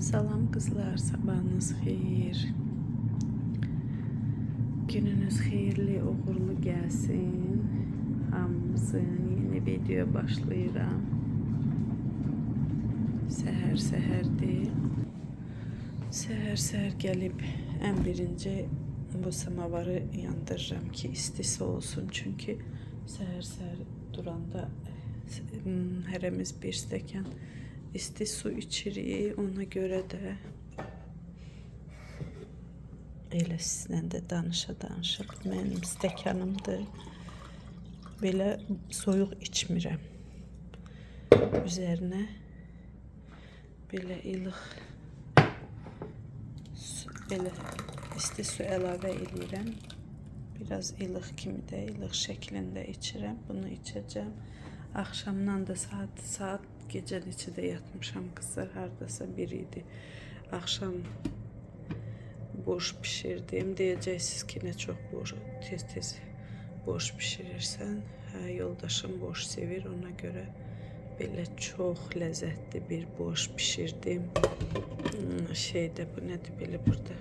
Salam kızlar, sabahınız xeyir. Gününüz xeyirli, uğurlu gelsin. Hamımızın yeni video başlayıram. Səhər-səhərdir. Səhər-səhər gəlib ən birinci bu samavarı yandırıram ki, istisi olsun. Çünkü səhər-səhər duranda hərəmiz bir stəkan isti su içirik. Ona göre de elə sizlə də danışa-danışa mənim stəkanımdır. Belə soyuq içmirəm. Üzərinə belə ilıq su, belə isti su əlavə edirəm. Biraz ilıq kimi də ilıq şəklində içirəm. Bunu içəcəm. Axşamdan da saat gecə neçədə yatmışam kızlar, hardasa bir idi. Akşam boş pişirdim. Diyeceksiniz ki ne çok boş, tez boş pişirirsen. Hə, yoldaşım boş sevir, ona göre böyle çok lezzetli bir boş pişirdim. Şeyde bu nedir böyle burada?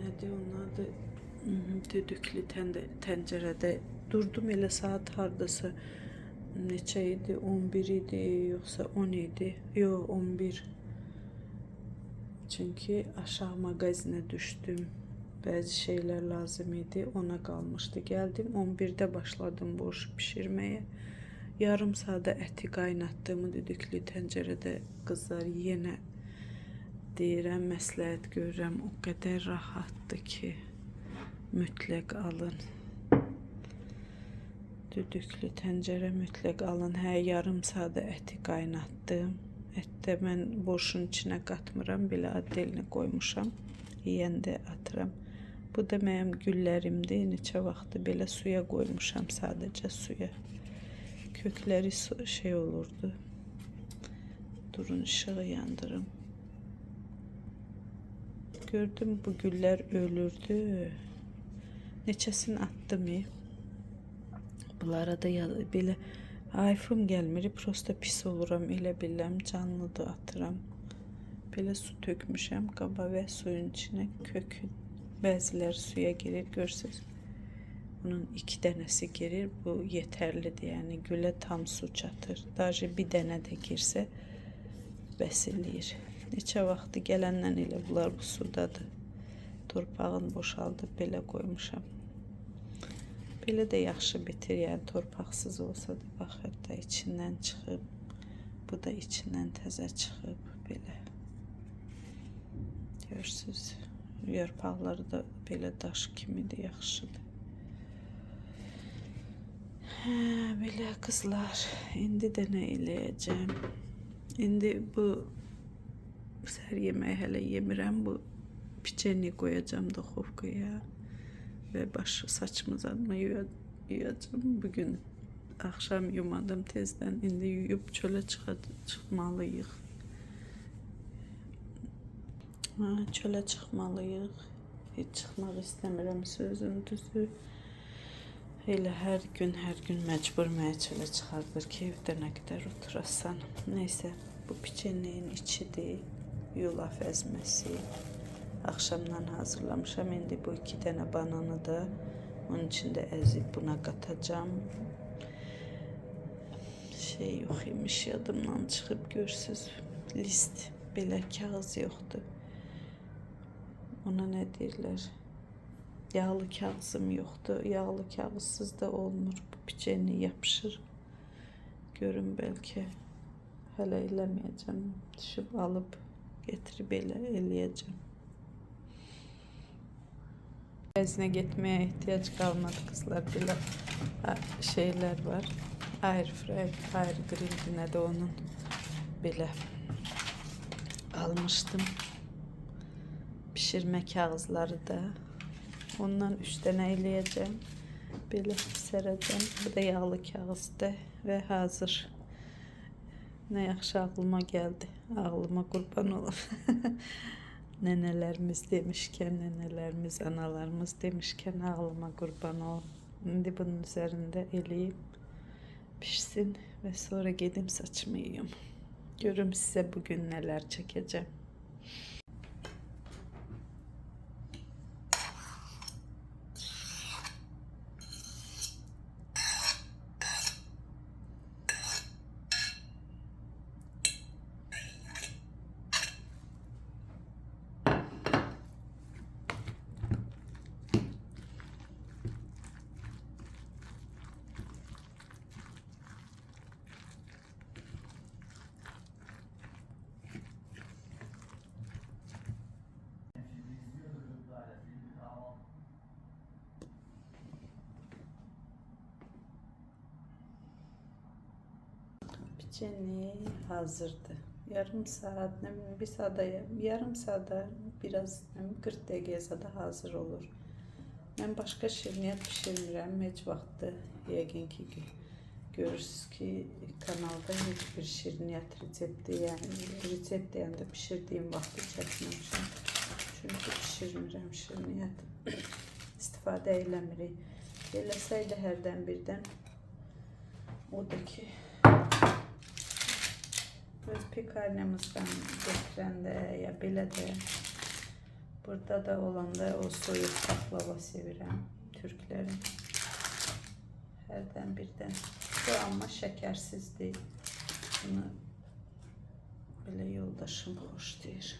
Nedir onun adı? Düdüklü tencerede durdum, elə saat hardasa neçə idi? 11 idi yoksa 10 idi? Yok, 11. Çünkü aşağı magazinə düştüm. Bazı şeyler lazım idi, ona kalmıştı. Geldim 11'de başladım boş pişirmeye. Yarım saate eti kaynattığımı düdüklü tencerede kızlar yenə deyirəm, məsləhət görürəm. O kadar rahatdı ki mütləq alın. Düdüklü tencere mütləq alın. Hə, yarım saate eti kaynattım. Ette mən boşun içine katmıram, belə addelini koymuşam. Yiyəndə atıram. Bu da mənim güllərimdir. Neçə vaxtı belə suya koymuşam, sadəcə suya. Kökləri şey olurdu. Durun, ışığı yandırım. Gördüm bu güller ölürdü. Neçəsini attım. Bunlara da belə ayfım gelmir, prosta pis oluram, elə biləm, canlıdır atıram. Belə su tökmüşəm qaba və suyun içine kökü. Bəziləri suya girir, görsünüz. Bunun 2 dənəsi girir, bu yeterlidir, yani gülə tam su çatır. Daha bir dənə də girsə bəsiləyir. Neçə vaxtı gələndən elə bunlar bu sudadır. Torpağın boşaldıb belə koymuşam. Belə də yaxşı bitir, yani torpaqsız olsa da bax, hətta içindən çıxıb. Bu da içindən təzə çıxıb belə. Görürsünüz, yarpaqları da belə daş kimidir, yaxşıdır. Hə, belə kızlar, indi də nə eləyəcəm? İndi bu səhər yeməyi hələ yemirəm, bu piçeni koyacağım duxovkaya. Ve saçımı yuyacağım. Bugün akşam yumadım tezden. İndi yuyup çöle çıkmalıyıq. Çöle çıkmalıyıq. Hiç çıkmak istemiyorum, sözün düzü. Elə her gün mecbur mənə çöle çıxardır ki, evdə nə qədər oturasan. Neyse, bu piçenliğin içidir. Yulaf əzməsi. Akşamdan hazırlamışam. İndi bu 2 tane bananı da onun içinde ezip buna katacağım. Şey yok imiş, yadımdan çıkıp görsüz. List, belə kağız yoktu. Ona ne derler? Yağlı kağızım yoktu. Yağlı kağızsız da olmur. Bu piçeni yapışır. Görün belki. Hələ eləməyəcəm. Düşüb alıp getirip elə eləyəcəm. Bezine gitmeye ihtiyaç kalmadı kızlar, bile şeyler var. Air fry, air grill, ne de onun bile almıştım. Pişirme kağızları da. Ondan 3 tane eləyəcəm. Belə serəcəm. Bu da yağlı kağızdı ve hazır. Ne yaxşı ağlıma geldi. Ağlıma kurban olum. Nenelerimiz demişken, nenelerimiz, analarımız demişken ağlıma kurban ol. Şimdi bunun üzerinde eleyim, pişsin ve sonra gidip saçımı yiyeyim. Görüm size bugün neler çekeceğim. Piçeni hazırdı. Yarım saat, ne bileyim, bir saat, yarım saat, biraz 40 dakikada hazır olur. Ben başka şirniyyat pişirmirəm heç vaxtı. Yəqin ki görürsünüz ki kanalda heç bir şirniyyat resepti, yəni resept deyəndə pişirdiyim vaxtı çəkməmişəm. Çünki pişirmirəm şirniyyat. İstifadə eləmirik. Eləsəydə hərdən birdən o da ki öz pekarnyamızdan gətirəndə ya belə də burada da olanda o soyuq baklava sevirəm Türklərin. Hərdən birdən. Bu amma şəkərsizdir. Bunu belə yoldaşım xoşlayır.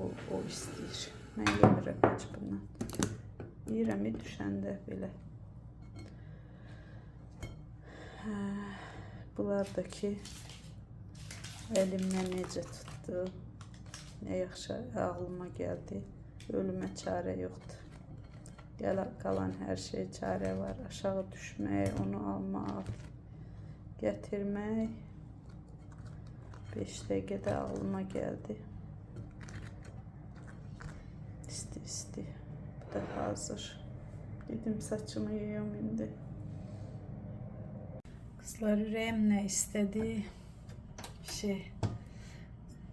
O istəyir. Mən yemirəm heç bundan. Yiyirəm düşəndə belə. Bunlar da ki əlimdən necə tutdu. Ne yaxşı ağlıma geldi. Ölüme çare yoktu. Kalan her şey çare var. Aşağı düşmek, onu almak, getirmek. 5 dakikada ağlıma geldi. İsti. Bu da hazır. Dedim saçımı yiyorum şimdi. Kızlar yüreğim ne istedi?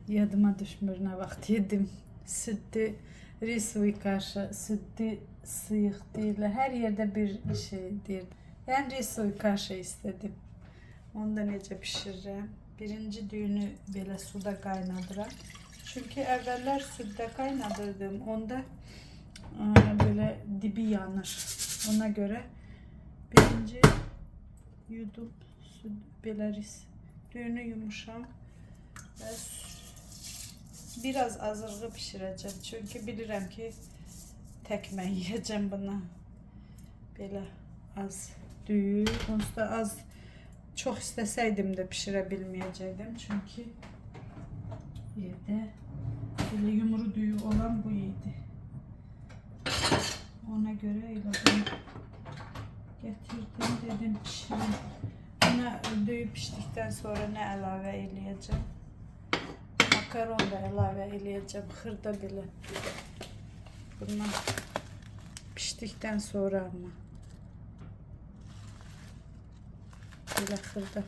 Yadıma düşmür ne vaxt yedim. Sütlü risoy kaşı, sütlü sıyıq deyirlər. Hər yerdə bir şey deyir. Yəni risoy kaşı istedim. Onu da necə pişirirəm? Birinci düyünü belə suda qaynadıram. Çünki əvvəllər süddə qaynadırdım. Onda belə dibi yanır. Ona görə birinci yudum süd belə düyünü yumuşam və biraz azırğı pişireceğim. Çünkü bilirəm ki tek mən yiyeceğim buna. Belə az düyü. Onsuz da az çok isteseydim de pişirebilmeyecektim. Çünkü evde böyle yumru düyü olan bu idi. Ona göre öyle bunu getirdim, dedim pişirin. Buna düyü piştikten sonra ne əlavə eləyəcəm? Makaron da əlavə eləyəcəm, xırda belə. Bunlar pişdikdən sonra ama. Belə xırda.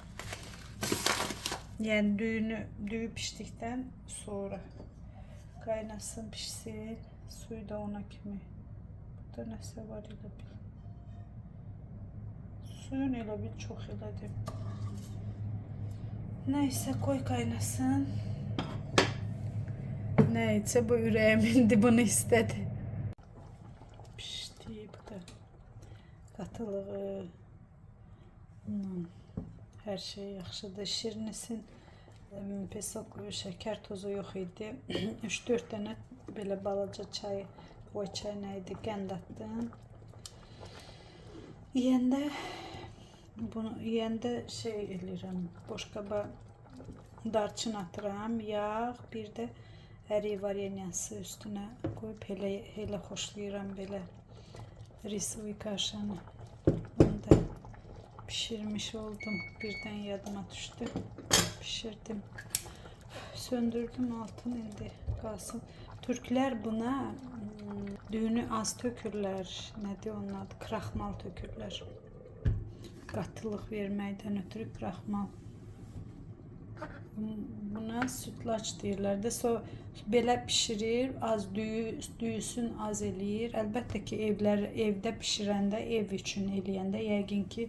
Yəni düyü pişdikdən sonra. Qaynasın, pişsin. Suyu da ona kimi. Burada nəsə var elə bil. Suyun elə bil çox elədim. Neyse koy kaynasın. Neyse bu yüreğimindi, bunu istedi. Pişti bu da. Qatılığı. Her şey yaxşıdır. Şirnisin pesok şeker tozu yox idi. 3-4 dənə belə balaca çay, boy çay nə idi, qənd atdım. Yeyəndə şey eləyirəm, boşqaba darçın atıram, yağ, bir də ərik vareniyası üstünə qoyub elə xoşlayıram belə risoy kaşanı. Onu da pişirmiş oldum. Birden yadıma düştü. Pişirdim. Söndürdüm altını, indi qalsın. Türkler buna düyünü az tökürlər. Nədir onun adı? Kraxmal tökürlər. Qatılıq verməkdən ötürü kraxmal. Buna sütlaç deyirlər də. Belə pişirir, az düyüsün az eləyir. Əlbəttə ki evdə pişirəndə, ev üçün eləyəndə yəqin ki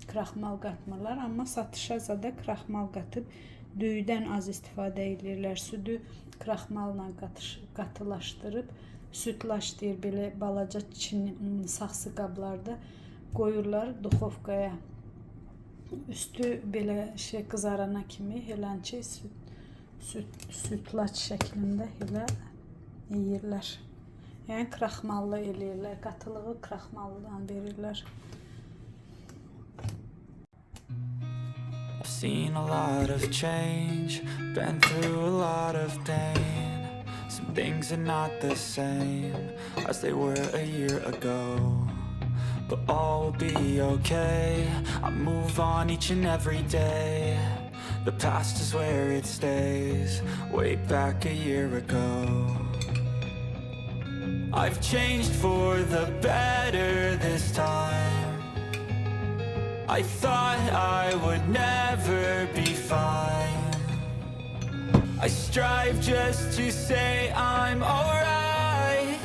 kraxmal qatmırlar, amma satışa zada kraxmal qatıb düyüdən az istifadə edirlər. Südü kraxmalla qatılaşdırıb sütlaç deyir belə balaca saxsı qablarda qoyurlar duxovkaya. Üstü belə şey qızarana kimi helənçi sütlaç şəklində elə yeyirlər. Yəni kraxmallı eləyirlər, qatılığı kraxmallıdan verirlər. I've seen a lot of change, been through a lot of pain. Some things are not the same as they were a year ago, but all will be okay. I move on each and every day. The past is where it stays, way back a year ago. I've changed for the better this time. I thought I would never be fine. I strive just to say I'm alright,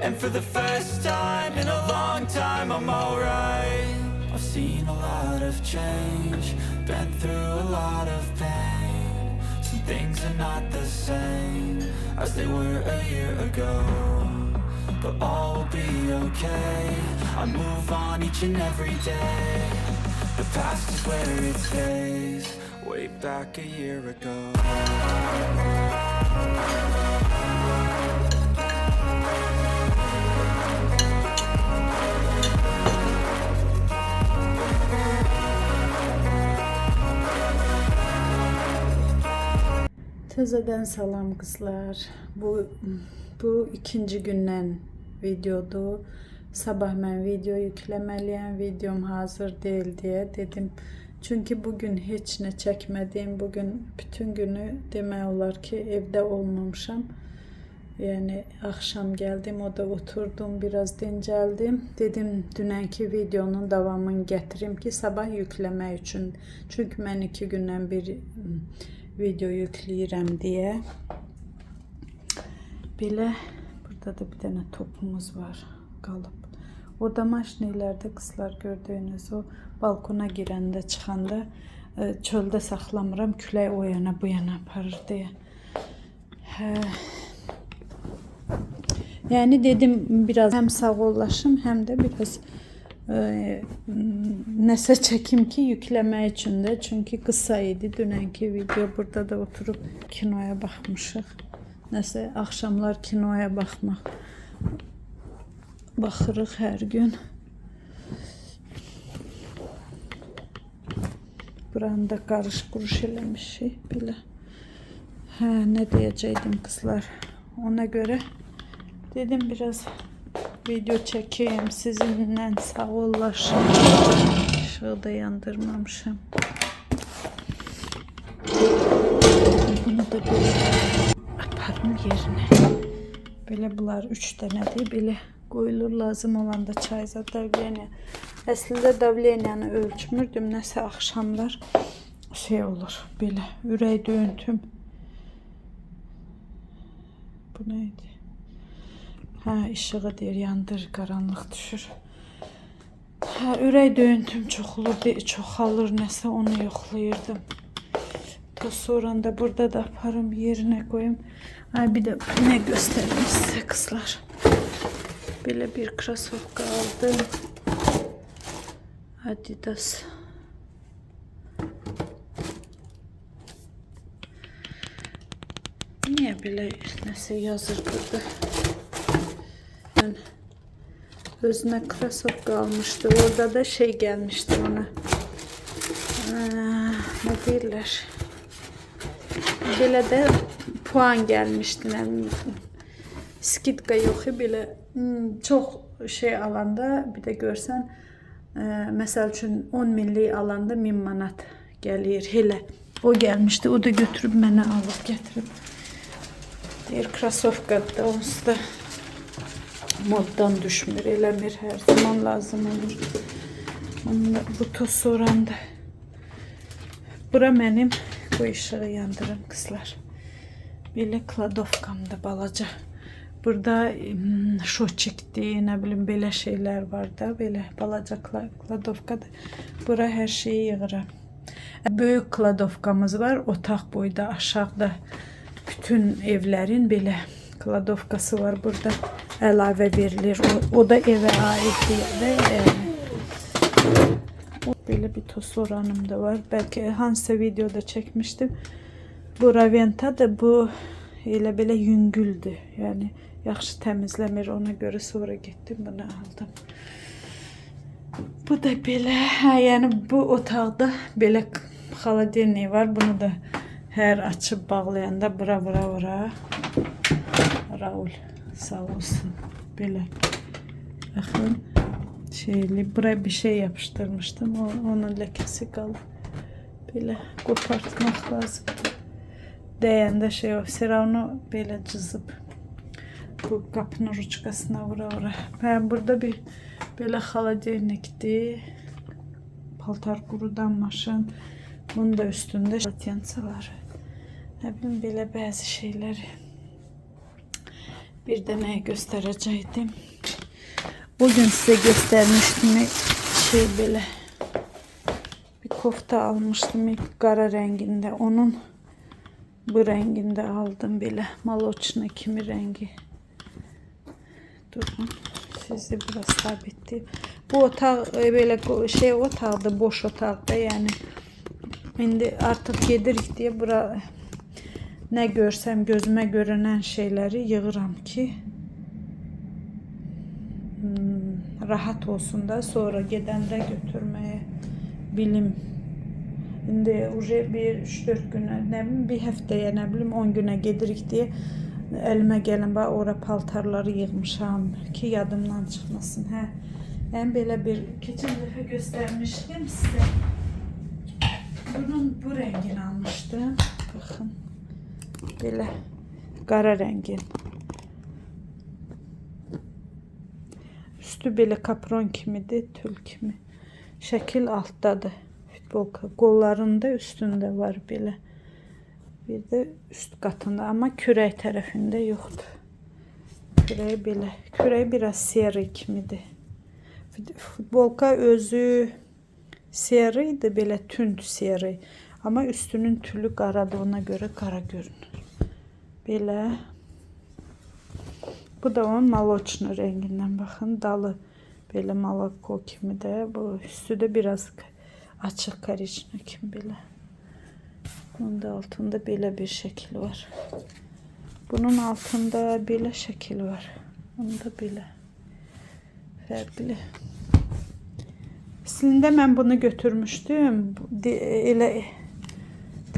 and for the first time in a long time I'm alright. I've seen a lot of change, been through a lot of pain. Some things are not the same as they were a year ago, but all will be okay. I move on each and every day. The past is where it stays, way back a year ago. Təzədən salam qızlar. Bu ikinci gündən videodur. Sabah mən video yükləməliyəm. Videom hazır deyil deyə dedim. Çünki bugün heç nə çəkmədim. Bugün bütün günü demək olar ki evdə olmamışam. Yəni axşam gəldim, o da oturdum, biraz dincəldim. Dedim dünənki videonun davamını gətirim ki sabah yükləmək üçün. Çünki mən 2 gündən bir video yükləyirəm deyə. Belə burada da bir dənə topumuz var qalıb. O da maşinlərdə qızlar gördüyünüz o balkona girəndə çıxanda çöldə saxlamıram, külək o yana bu yana aparır deyə. Yəni dedim biraz həm sağollaşım, həm də biraz nəsə çəkim ki yükləmək üçün də. Çünki qısa idi dünənki video. Burada da oturub kinoya baxmışıq. Nəsə axşamlar kinoya baxırıq hər gün. Buranı da qarış-quruş eləmişik belə. Nə deyəcəkdim qızlar? Ona görə dedim biraz video çəkeyim, sizinlə sağollaşım. Işığı da yandırmamışım. Bunu da belə aparım yerinə. Belə bunlar 3 dənədir. Belə qoyulur lazım olanda çayza davleniya. Əslində davleniyanı ölçmürdüm. Nəsə axşamlar şey olur. Belə ürək döyüntüm. Bu nə idi? İşığı deyir, yandır, qaranlıq düşür. Ürək döyüntüm çoxalır, nəsə onu yoxlayırdım. Sonra da burada da aparım, yerinə qoyum. Bir də nə göstərim sizə qızlar. Belə bir krasovka aldım. Adidas. Niyə belə nəsə yazır burada? Özünə krasovka almışdı. Orada da şey gəlmişdi ona. Nə deyirlər? Belə də puan gəlmişdi. Skidka yox, belə çox şey alanda bir də görsən, məsəl üçün 10 millik alanda 1000 manat gəlir. Elə o gəlmişdi. O da götürüb mənə alıb gətirib. Deyir krasovkadır da onsuz da moddan düşmür, eləmir, hər zaman lazım olur. Bu toz soranda. Bura mənim, bu işığı yandırım qızlar. Belə kladovkamda balaca. Burada şoçikdi, ne bileyim belə şeyler var da, belə balaca kladovkada. Bura her şeyi yığıram. Böyük kladovkamız var, otaq boyda, aşağıda bütün evlerin belə kladovkası var. Burada əlavə verilir. O da evə aiddir. Böyle bir toz oranım da var. Belki hansısa videoda çekmiştim. Bu Raventa da bu elə belə yüngüldü. Yani yaxşı təmizləmir. Ona göre sonra gittim bunu aldım. Bu da belə. Yani bu otaqda belə xaladelnik var. Bunu da her açıp bağlayanda bura. Raul sağ olsun. Belə. Bakın. Buraya bir şey yapıştırmıştım. Onun lekesi kaldı. Böyle kopartmak lazım. Değende şey o. Sıra onu böyle cızıp bu kapının ruçkasına vura. Ben burada bir böyle xaladelnikdi. Paltar kurudanmışım. Bunun da üstünde şatyansı var. Ne bileyim böyle bazı şeyleri. Bir de ne gösterecektim. Bugün size göstermiştim şey böyle bir kofta almıştım ilk kara renginde, onun bu renginde aldım böyle maloçna kimi rengi. Durun sizi biraz sabitleyeyim. Bu otak böyle şey otaqda, boş otaqda, yani şimdi artık gedirik diye bura ne görsem gözüme görünen şeyleri yığıram ki rahat olsun da sonra gedəndə götürmeye bilim. Şimdi уже bir 3-4 güne, ne bileyim bir haftaya, ne bileyim 10 güne gedirik diye elime gelin bak oraya paltarları yığmışam ki yadımdan çıkmasın. Ben böyle bir geçen defa göstermiştim size. Bunun bu rengini almıştım. Bakın. Böyle kara rengin. Üstü böyle kapron kimidir, tül kimi. Şekil alttadır. Futbolka qollarında üstünde var belə. Bir de üst katında ama kürək tərəfində yoxdur. Kürək belə. Kürək biraz siyari kimidir. Futbolka özü siyari idi, belə tünd siyari. Ama üstünün tülü qaradır, ona göre qara görünür. Belə. Bu da onun maloçna renginden, bakın dalı böyle malako kimi de, bu üstü de biraz açık karışma kimi böyle. Bunun da altında böyle bir şekil var. Bunun altında böyle şekil var. Bunda böyle farklı. Aslında ben bunu götürmüştüm.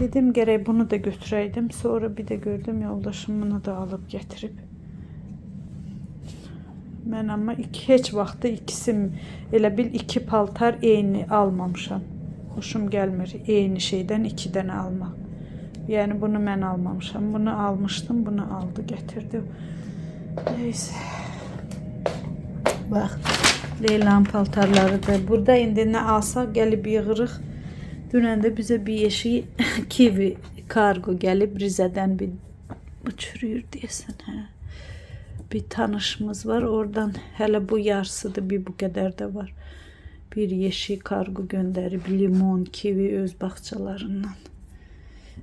Dedim gerek bunu da götüreydim. Sonra bir de gördüm yoldaşım bunu da alıp getirip. Ben ama heç vaxtı ikisi elə bil iki paltar eyni almamışam. Hoşum gelmir eyni şeyden iki tane almak. Yani bunu ben almamışam. Bunu almıştım, bunu aldı getirdi. Neyse. Bak Leyla'nın paltarları da burada, indi ne alsak gelip yığırıq. Dünən də bizə bir yeşik kiwi kargo gelip Rize'den bir uçuruyor diyesin. Bir tanışımız var oradan, hele bu yarısıdır, bir bu kadar da var. Bir yeşil kargo gönderip limon, kivi öz bahçalarından.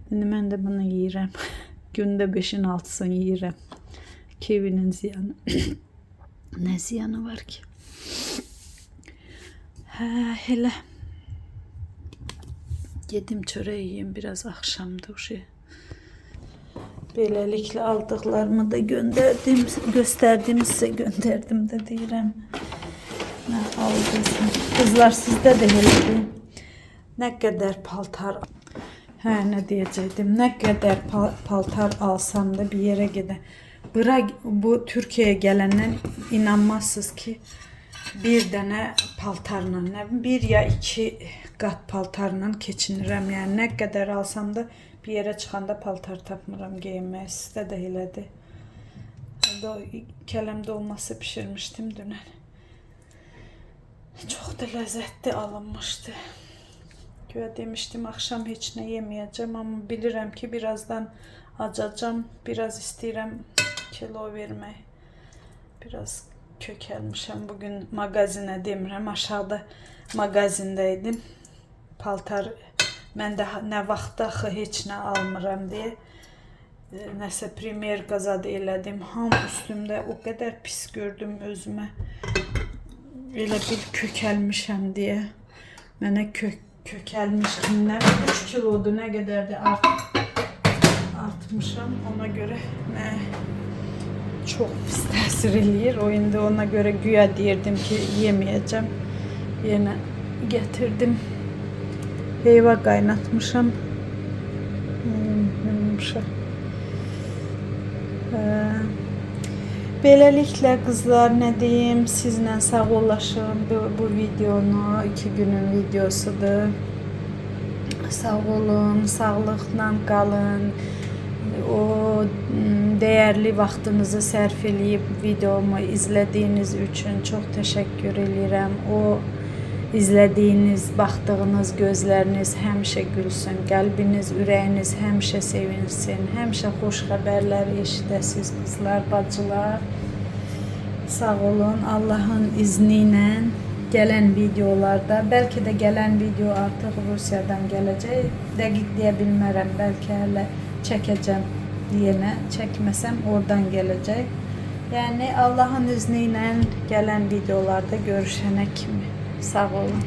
Şimdi ben de bunu yiyirəm. Günde 5'in 6'sını yiyirəm. Kivinin ziyanı. Ne ziyanı var ki? Hele. Yedim çöreği yiyeyim biraz, akşamda o şey. Böylelikle aldıklarımı da gönderdim, gösterdim size, gönderdim de deyirəm. Ne aldıysam. Kızlar sizde de hele ne kadar paltar, ne diyecektim, ne kadar paltar alsam da bir yere gider. Bu Türkiye'ye gelenden inanmazsınız ki bir tane paltarla, bir ya iki kat paltarla keçinirəm. Yani ne kadar alsam da bir yere çıkanda paltar tapmıram giyinmeye. Sizde de elədi. Kələmdə olması pişirmiştim dünən. Çok da lezzetli alınmıştı. Güya demiştim akşam hiç ne yemeyeceğim ama bilirəm ki birazdan acacağım. Biraz istəyirəm kilo vermək. Biraz kökəlmişəm. Bugün mağazinə demirəm, aşağıda mağazindəydim. Paltar mən də nə vaxtda axı heç nə almıram deyə nəsə primerka zad elədim. Ham üstümdə o qədər pis gördüm özümə. Elə bil kökəlmişəm deyə. Mənə kökəlmiş kimlər 3 kilodur, nə qədərdir artmışam. Ona görə çox pis təsir eləyir. O indi ona görə güya deyirdim ki, yeməyəcəm. Yenə gətirdim. Heyva qaynatmışam. Beləliklə qızlar, nə deyim, sizlə sağollaşım. Bu videonu 2 günün videosudur. Sağ olun, sağlıqla qalın. O dəyərli vaxtınızı sərf eləyib videomu izlədiyiniz üçün çox təşəkkür edirəm. O izlədiyiniz, baxdığınız gözləriniz həmişə gülsün, qəlbiniz, ürəyiniz həmişə sevinsin, həmişə xoş xəbərlər eşidəsiz qızlar, bacılar. Sağ olun, Allahın izni ilə gələn videolarda, bəlkə də gələn video artıq Rusiyadan gələcək, dəqiq deyə bilmərəm, bəlkə hələ çəkəcəm yenə, çəkməsəm oradan gələcək. Yəni Allahın izni ilə gələn videolarda görüşənə kimi. Sağ olun.